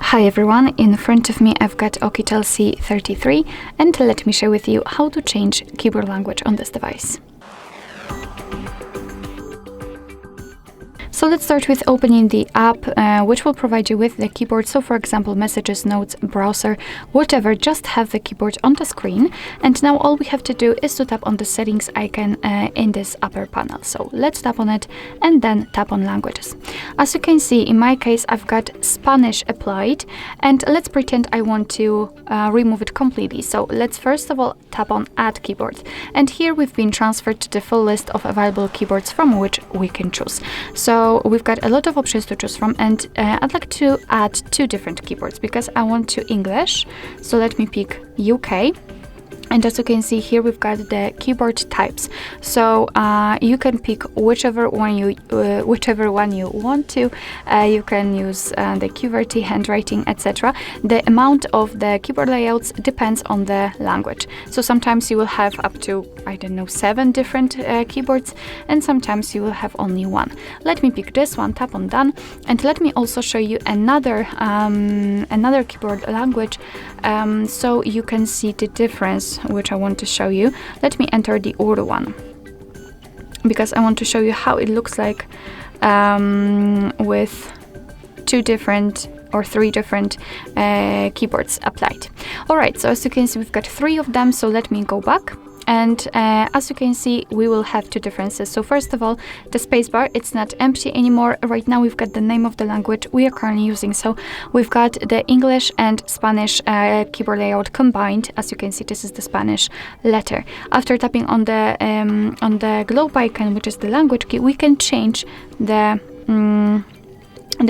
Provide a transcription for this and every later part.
Hi everyone, in front of me I've got OUKITEL C33 and let me share with you how to change keyboard language on this device. So let's start with opening the app, which will provide you with the keyboard. So for example, messages, notes, browser, whatever, just have the keyboard on the screen. And now all we have to do is to tap on the settings icon in this upper panel. So let's tap on it and then tap on languages. As you can see, in my case, I've got Spanish applied, and let's pretend I want to remove it completely. So let's first of all tap on add keyboard. And here we've been transferred to the full list of available keyboards from which we can choose. So we've got a lot of options to choose from, and I'd like to add two different keyboards because I want to English. So let me pick UK. And as you can see here, we've got the keyboard types. So you can pick whichever one you want to. You can use the QWERTY, handwriting, etc. The amount of the keyboard layouts depends on the language. So sometimes you will have up to, I don't know, 7 different keyboards, and sometimes you will have only one. Let me pick this one, tap on done, and let me also show you another keyboard language, so you can see the difference which I want to show you. Let me enter the Urdu one because I want to show you how it looks like with 2 different or 3 different keyboards applied. Alright, so as you can see, we've got 3 of them, so let me go back. And as you can see, we will have 2 differences. So first of all, the spacebar, it's not empty anymore. Right now we've got the name of the language we are currently using. So we've got the English and Spanish keyboard layout combined. As you can see, this is the Spanish letter. After tapping on the globe icon, which is the language key, we can change the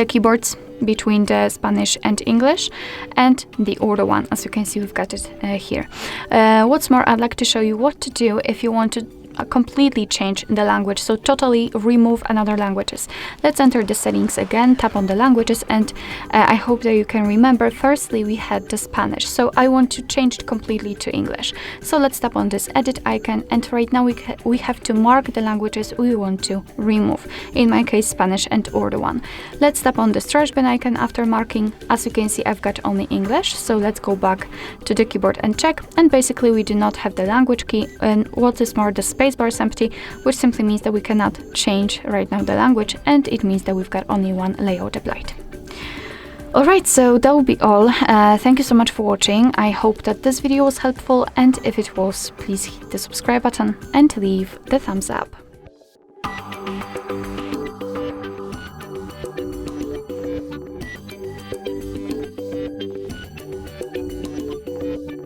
keyboards between the Spanish and English and the Urdu one. As you can see, we've got it here. What's more, I'd like to show you what to do if you want to completely change the language, so totally remove another languages. Let's enter the settings again, tap on the languages, and I hope that you can remember, firstly we had the Spanish, so I want to change it completely to English. So let's tap on this edit icon, and right now we have to mark the languages we want to remove, in my case Spanish and Urdu one. Let's tap on the trash bin icon after marking. As you can see, I've got only English, so let's go back to the keyboard and check, and basically we do not have the language key, and what is more, the spacebar is empty, which simply means that we cannot change right now the language, and it means that we've got only one layout applied. Alright, so that will be all. Thank you so much for watching. I hope that this video was helpful, and if it was, please hit the subscribe button and leave the thumbs up.